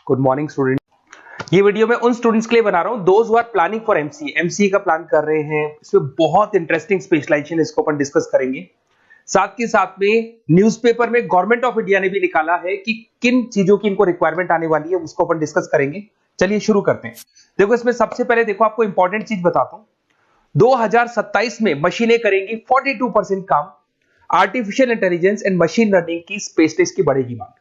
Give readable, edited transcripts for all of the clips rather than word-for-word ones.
Good morning student. ये video मैं उन स्टूडेंट्स के लिए बना रहा हूं those who are planning for MCA का प्लान कर रहे हैं। इसमें बहुत इंटरेस्टिंग स्पेशलाइजेशन इसको अपन डिस्कस करेंगे। साथ के साथ में न्यूज़पेपर में गवर्नमेंट ऑफ इंडिया ने भी निकाला है कि किन चीजों की इनको रिक्वायरमेंट आने वाली है, उसको अपन डिस्कस करेंगे। चलिए शुरू करते हैं। देखो इसमें सबसे पहले देखो आपको इंपॉर्टेंट चीज बताता हूं। 2027 में मशीनें करेंगी 42% काम। Artificial intelligence and machine learning की स्पेशलिस्ट की बढ़ेगी मांग।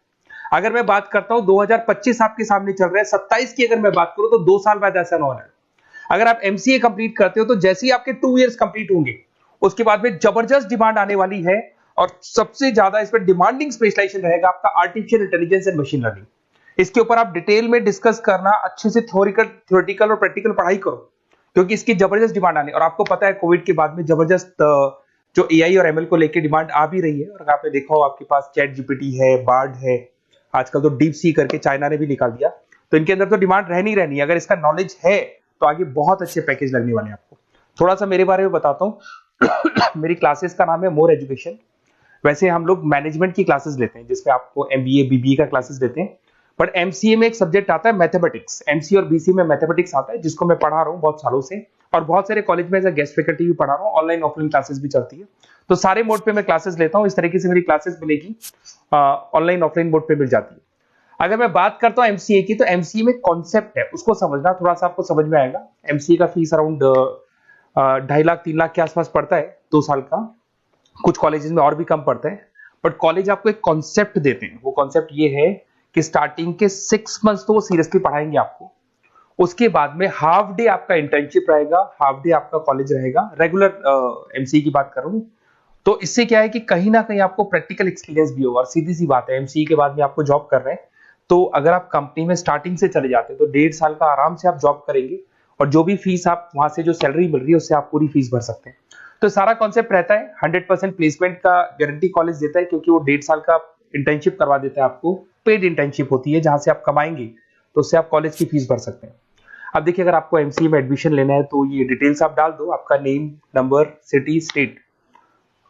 अगर मैं बात करता हूं 2025 आपके सामने चल रहा है, 27 की अगर मैं बात करूं तो 2 साल बाद ऐसा होना है। अगर आप एमसीए कंप्लीट करते हो तो जैसे ही आपके 2 इयर्स कंप्लीट होंगे उसके बाद में जबरदस्त डिमांड आने वाली है और सबसे ज्यादा इस पर डिमांडिंग स्पेशलाइजेशन रहेगा आपका artificial intelligence and machine learning. इसके ऊपर आप डिटेल में डिस्कस करना, अच्छे से थ्योरेटिकल और प्रैक्टिकल पढ़ाई करो क्योंकि इसकी जबरदस्त डिमांड आने। और आपको पता है कोविड के बाद में जबरदस्त जो एआई और एमएल को लेकर डिमांड आ भी रही है। और आपने देखा हो आपके पास चैट जीपीटी है, बार्ड है, आजकल तो डीप सी करके चाइना ने भी निकाल दिया। तो इनके अंदर तो डिमांड रहनी रहनी है। अगर इसका नॉलेज है तो आगे बहुत अच्छे पैकेज लगने वाले हैं आपको। थोड़ा सा मेरे बारे में बताता हूँ। मेरी क्लासेस का नाम है मोर एजुकेशन। वैसे हम लोग मैनेजमेंट की क्लासेस लेते हैं जिसमें आपको एमबीए बीबीए का क्लासेस देते हैं। बट एमसीए में एक सब्जेक्ट आता है मैथमेटिक्स। एमसीए और बीसीए में मैथमेटिक्स आता है जिसको मैं पढ़ा रहा हूँ बहुत सालों से और बहुत सारे कॉलेज में एज अ गेस्ट फैकल्टी भी पढ़ा रहा हूँ। ऑनलाइन ऑफलाइन क्लासेस भी चलती है तो सारे मोड पे मैं क्लासेस लेता हूँ। इस तरीके से मेरी क्लासेस मिलेगी, ऑनलाइन ऑफलाइन मोड पे मिल जाती है। अगर मैं बात करता हूँ एमसीए की तो एमसीए में कॉन्सेप्ट है उसको समझना थोड़ा सा आपको समझ में आएगा। एमसीए का फीस अराउंड 2.5 लाख 3 लाख के आसपास पड़ता है 2 साल का। कुछ कॉलेजेस में और भी कम पड़ता है बट कॉलेज आपको एक कॉन्सेप्ट देते हैं। वो कॉन्सेप्ट ये है कि स्टार्टिंग के 6 मंथ्स तो वो सीरियसली पढ़ाएंगे आपको। उसके बाद में हाफ डे आपका इंटर्नशिप रहेगा, हाफ डे आपका कॉलेज रहेगा। रेगुलर एमसीए की बात करूं तो इससे क्या है कि कहीं ना कहीं आपको प्रैक्टिकल एक्सपीरियंस भी होगा। और सीधी सी बात है एमसीए के बाद में आपको जॉब कर रहे हैं तो अगर आप कंपनी में स्टार्टिंग से चले जाते हैं तो 1.5 साल का आराम से आप जॉब करेंगे और जो भी फीस आप वहां से जो सैलरी मिल रही है उससे आप पूरी फीस भर सकते हैं। तो सारा कॉन्सेप्ट रहता है 100% प्लेसमेंट का गारंटी कॉलेज देता है क्योंकि वो 1.5 साल का इंटर्नशिप करवा देता है आपको। पेड इंटर्नशिप होती है जहां से आप कमाएंगे तो उससे आप कॉलेज की फीस भर सकते हैं। अब देखिए अगर आपको एमसीए में एडमिशन लेना है तो ये डिटेल्स आप डाल दो, आपका नेम, नंबर, सिटी, स्टेट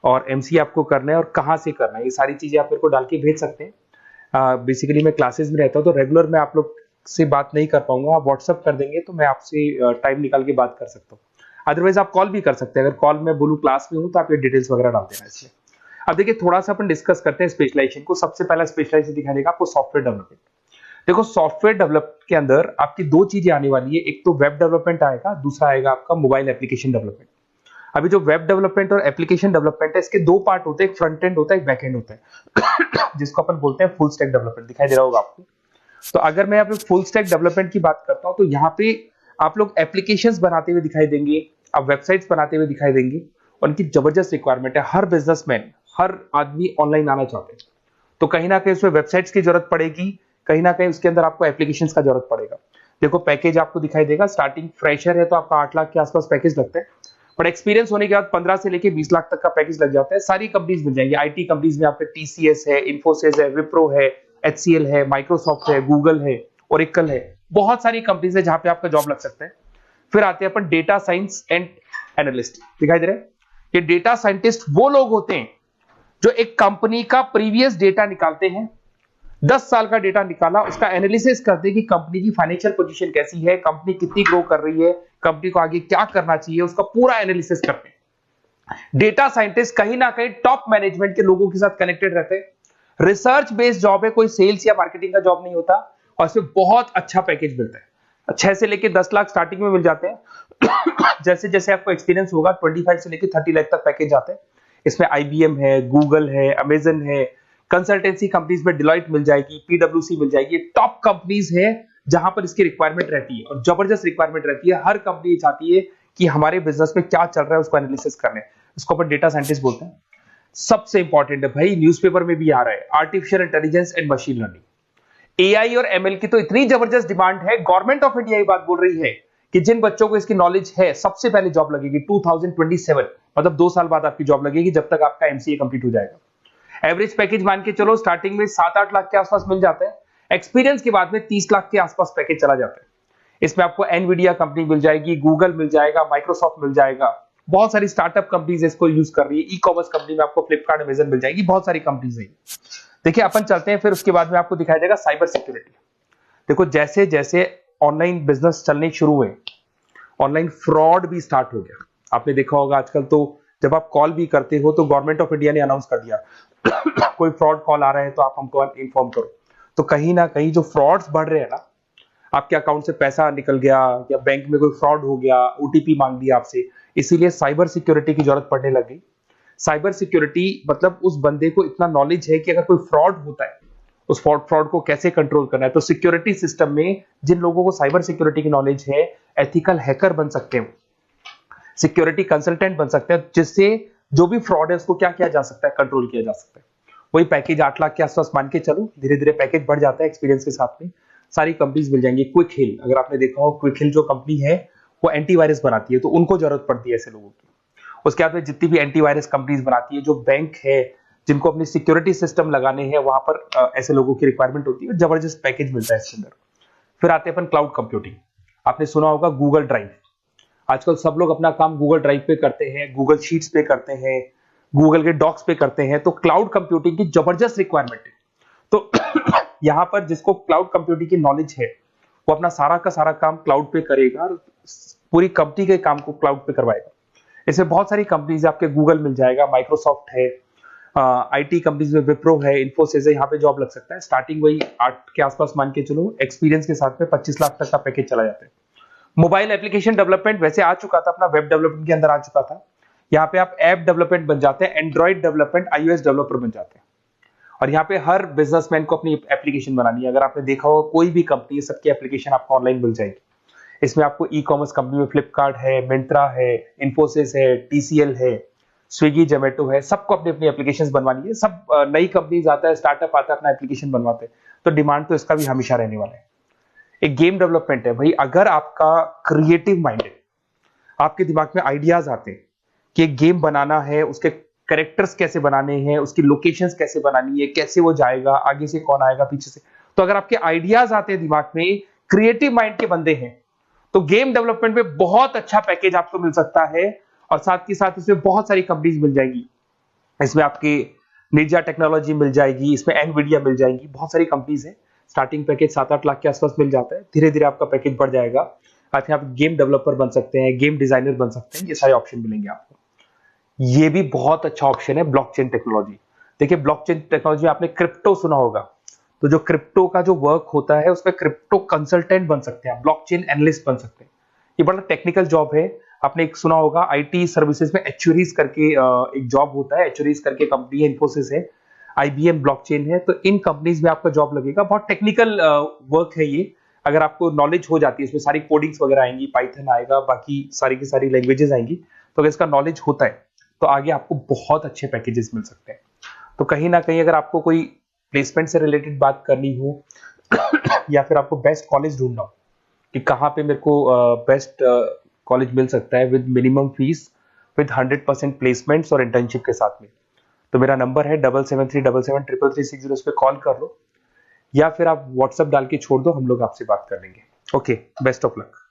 और एमसीए आपको करना है और कहाँ से करना है। ये सारी चीजें आप मेरे को डाल के भेज सकते हैं। बेसिकली मैं क्लासेस में रहता हूँ तो रेगुलर मैं आप लोग से बात नहीं कर पाऊंगा। आप व्हाट्सअप कर देंगे तो मैं आपसे टाइम निकाल के बात कर सकता हूँ। अदरवाइज आप कॉल भी कर सकते हैं। अगर कॉल में बोलूँ क्लास में हूँ तो आप ये डिटेल्स वगैरह डाल देना इसमें। अब देखिए थोड़ा सा अपन डिस्कस करते हैं स्पेशलाइजेशन को। सबसे पहला स्पेशलाइजेशन दिखाई देगा आपको सॉफ्टवेयर डेवलपमेंट। देखो सॉफ्टवेयर डेवलप के अंदर आपकी 2 चीजें आने वाली है। एक तो वेब डेवलपमेंट आएगा, दूसरा आएगा आपका मोबाइल एप्लीकेशन डेवलपमेंट। अभी जो वेब डेवलपमेंट और एप्लीकेशन डेवलपमेंट है इसके 2 पार्ट होते हैं, एक फ्रंट एंड होता है, एक बैक एंड होता है जिसको अपन बोलते हैं फुल स्टैक डेवलपमेंट। दिखाई दे रहा होगा आपको। तो अगर मैं यहाँ पे फुल स्टैक डेवलपमेंट की बात करता हूँ तो यहाँ पे आप लोग एप्लीकेशंस बनाते हुए दिखाई देंगे, आप वेबसाइट्स बनाते हुए दिखाई देंगे। उनकी जबरदस्त रिक्वायरमेंट है। हर बिजनेसमैन, हर आदमी ऑनलाइन आना चाहते हैं तो कहीं ना कहीं उसमें वेबसाइट्स की जरूरत पड़ेगी, कहीं ना कहीं उसके अंदर आपको एप्लीकेशंस का जरूरत पड़ेगा। देखो पैकेज आपको दिखाई देगा, स्टार्टिंग फ्रेशर है तो आपका 8 लाख के आसपास पैकेज लगता है बट एक्सपीरियंस होने के बाद 15 से लेके 20 लाख तक का पैकेज लग जाता है। सारी कंपनीज मिल जाएंगी। आईटी कंपनीज में आपके टीसीएस है, इन्फोसिस है, विप्रो है, एचसीएल है, माइक्रोसॉफ्ट है, गूगल है, ओरेकल है। बहुत सारी कंपनीज है जहां पे आपका जॉब लग सकता है। फिर आते हैं अपन डेटा साइंस एंड एनालिस्ट। दिखाई दे रहा है? ये डेटा साइंटिस्ट वो लोग होते हैं जो एक कंपनी का प्रीवियस डेटा निकालते हैं। 10 साल का डेटा निकाला, उसका एनालिसिस करते हैं कि कंपनी की फाइनेंशियल पोजीशन कैसी है, कंपनी कितनी ग्रो कर रही है, कंपनी को आगे क्या करना चाहिए, उसका पूरा एनालिसिस करते हैं। डेटा साइंटिस्ट कहीं ना कहीं टॉप मैनेजमेंट के लोगों के साथ कनेक्टेड रहते हैं। रिसर्च बेस्ड जॉब है, कोई सेल्स या मार्केटिंग का जॉब नहीं होता और इसमें बहुत अच्छा पैकेज मिलता है। 6 से लेके 10 लाख स्टार्टिंग में मिल जाते हैं। जैसे जैसे आपको एक्सपीरियंस होगा 25 से लेके 30 लाख तक पैकेज आते हैं। इसमें आईबीएम है, गूगल है, अमेजन है, कंसल्टेंसी कंपनीज में डिलॉयट मिल जाएगी, पीडब्ल्यूसी मिल जाएगी। टॉप कंपनीज है जहां पर इसकी रिक्वायरमेंट रहती है और जबरदस्त रिक्वायरमेंट रहती है। हर कंपनी चाहती है कि हमारे बिजनेस में क्या चल रहा है उसको एनालिसिस करने। इसको अपन डेटा साइंटिस्ट बोलते हैं। सबसे इंपॉर्टेंट है भाई, न्यूज़पेपर में भी आ रहा है, artificial intelligence and machine learning. AI और एमएल की तो इतनी जबरदस्त डिमांड है, गवर्नमेंट ऑफ इंडिया ये बात बोल रही है कि जिन बच्चों को इसकी नॉलेज है सबसे पहले जॉब लगेगी 2027, मतलब 2 साल बाद आपकी जॉब लगेगी जब तक आपका एमसीए कंप्लीट हो जाएगा। एवरेज पैकेज मान के चलो स्टार्टिंग में 7-8 लाख के आसपास मिल जाता है। एक्सपीरियंस के बाद में 30 लाख के आसपास पैकेज चला जाता है। इसमें आपको एनवीडिया कंपनी मिल जाएगी, गूगल मिल जाएगा, माइक्रोसॉफ्ट मिल जाएगा। बहुत सारी स्टार्टअप कंपनीज इसको यूज कर रही है। ई कॉमर्स कंपनी में आपको फ्लिपकार्ट, अमेजन मिल जाएगी। बहुत सारी कंपनीज है। देखिए अपन चलते हैं फिर उसके बाद में आपको दिखाई देगा साइबर सिक्योरिटी। देखो जैसे जैसे ऑनलाइन बिजनेस चलने शुरू हुए, ऑनलाइन फ्रॉड भी स्टार्ट हो गया। आपने देखा होगा आजकल तो जब आप कॉल भी करते हो तो गवर्नमेंट ऑफ इंडिया ने अनाउंस कर दिया कोई फ्रॉड कॉल आ रहा है तो आप हमको इन्फॉर्म करो। तो कहीं ना कहीं जो फ्रॉड्स बढ़ रहे हैं ना, आपके अकाउंट से पैसा निकल गया या बैंक में कोई फ्रॉड हो गया, ओटीपी मांग दिया आपसे, इसीलिए साइबर सिक्योरिटी की जरूरत पड़ने लग गई। साइबर सिक्योरिटी मतलब उस बंदे को इतना नॉलेज है कि अगर कोई फ्रॉड होता है उस फ्रॉड को कैसे कंट्रोल करना है। तो सिक्योरिटी सिस्टम में जिन लोगों को साइबर सिक्योरिटी की नॉलेज है, एथिकल हैकर बन सकते हैं, सिक्योरिटी कंसल्टेंट बन सकते हैं, जिससे जो भी फ्रॉड है उसको क्या किया जा सकता है, कंट्रोल किया जा सकता है। वही पैकेज 8 लाख के आसपास मान के चलो, धीरे धीरे पैकेज बढ़ जाता है एक्सपीरियंस के साथ में। सारी कंपनीज मिल जाएंगी। क्विक हिल, अगर आपने देखा हो, क्विक हिल जो कंपनी है वो एंटीवायरस बनाती है, तो उनको जरूरत पड़ती है ऐसे लोगों की। उसके बाद में जितनी भी एंटीवायरस कंपनीज बनाती है, जो बैंक है जिनको अपनी सिक्योरिटी सिस्टम लगाने हैं, वहां पर ऐसे लोगों की रिक्वायरमेंट होती है। जबरदस्त पैकेज मिलता है इसके अंदर। फिर आते हैं अपन क्लाउड कंप्यूटिंग। आपने सुना होगा गूगल ड्राइव, आजकल सब लोग अपना काम गूगल ड्राइव पे करते हैं, गूगल शीट्स पे करते हैं, गूगल के डॉक्स पे करते हैं। तो क्लाउड कंप्यूटिंग की जबरदस्त रिक्वायरमेंट है। तो यहां पर जिसको क्लाउड कंप्यूटिंग की नॉलेज है वो अपना सारा का सारा काम क्लाउड पे करेगा और पूरी कंपनी के काम को क्लाउड पे करवाएगा। इसमें बहुत सारी कंपनीज, आपके गूगल मिल जाएगा, माइक्रोसॉफ्ट है, आईटी कंपनीज में विप्रो है, इन्फोसिस है, यहाँ पे जॉब लग सकता है। स्टार्टिंग वही 8 के आसपास मान के चलो, एक्सपीरियंस के साथ में 25 लाख तक का पैकेज चला जाता है। मोबाइल एप्लीकेशन डेवलपमेंट वैसे आ चुका था, अपना वेब डेवलपमेंट के अंदर आ चुका था। यहाँ पे आप ऐप डेवलपमेंट बन जाते हैं, एंड्रॉइड डेवलपमेंट, आईओएस डेवलपर बन जाते हैं। और यहाँ पे हर बिजनेसमैन को अपनी एप्लीकेशन बनानी है। अगर आपने देखा हो कोई भी कंपनी, सबकी एप्लीकेशन आपको ऑनलाइन मिल जाएगी। इसमें आपको ई कॉमर्स कंपनी में फ्लिपकार्ट है, मिंत्रा है, इन्फोसिस है, टीसीएल है, स्विगी, जोमेटो है, सबको अपनी अपनी एप्लीकेशन बनवानी है। सब नई कंपनीज आता है, स्टार्टअप आता है, अपना एप्लीकेशन बनवाते हैं। तो डिमांड तो इसका भी हमेशा रहने वाला है। एक गेम डेवलपमेंट है भाई, अगर आपका क्रिएटिव माइंड है, आपके दिमाग में आइडियाज आते हैं कि एक गेम बनाना है, उसके कैरेक्टर्स कैसे बनाने हैं, उसकी लोकेशंस कैसे बनानी है, कैसे वो जाएगा, आगे से कौन आएगा, पीछे से, तो अगर आपके आइडियाज आते हैं दिमाग में, क्रिएटिव माइंड के बंदे हैं, तो गेम डेवलपमेंट में बहुत अच्छा पैकेज आपको मिल सकता है। और साथ के साथ इसमें बहुत सारी कंपनीज मिल जाएंगी। इसमें आपकी निंजा टेक्नोलॉजी मिल जाएगी, इसमें एनवीडिया मिल जाएंगी, बहुत सारी कंपनीज है। स्टार्टिंग पैकेज 7-8 लाख के आसपास मिल जाता है। धीरे धीरे आपका पैकेज बढ़ जाएगा। आप गेम डेवलपर बन सकते हैं, गेम डिजाइनर बन सकते हैं, ये सारे ऑप्शन मिलेंगे आपको। ये भी बहुत अच्छा ऑप्शन है ब्लॉकचेन टेक्नोलॉजी। देखिए ब्लॉकचेन टेक्नोलॉजी में आपने क्रिप्टो सुना होगा, तो जो क्रिप्टो का जो वर्क होता है उसमें क्रिप्टो कंसल्टेंट बन सकते हैं, ब्लॉकचेन एनालिस्ट बन सकते हैं। ये बड़ा टेक्निकल जॉब है। आपने एक सुना होगा आईटी सर्विसेज में एचुरीज करके एक जॉब होता है, एचुरीज करके कंपनी है, इन्फोसिस है, आईबीएम ब्लॉकचेन है। तो इन कंपनीज में आपका जॉब लगेगा। बहुत टेक्निकल वर्क है ये। अगर आपको नॉलेज हो जाती है, इसमें सारी कोडिंग्स वगैरह आएंगी, पाइथन आएगा, बाकी सारी की सारी लैंग्वेजेस आएंगी, तो अगर इसका नॉलेज होता है तो आगे आपको बहुत अच्छे पैकेजेस मिल सकते हैं। तो कहीं ना कहीं अगर आपको कोई प्लेसमेंट से रिलेटेड बात करनी हो या फिर आपको बेस्ट कॉलेज ढूंढना हो कि कहाँ पे मेरे को बेस्ट कॉलेज मिल सकता है with minimum fees, with 100% placements और इंटर्नशिप के साथ में, तो मेरा नंबर है 7737733360। उस पर कॉल कर लो या फिर आप व्हाट्सएप डाल के छोड़ दो, हम लोग आपसे बात कर लेंगे। Okay, best of luck.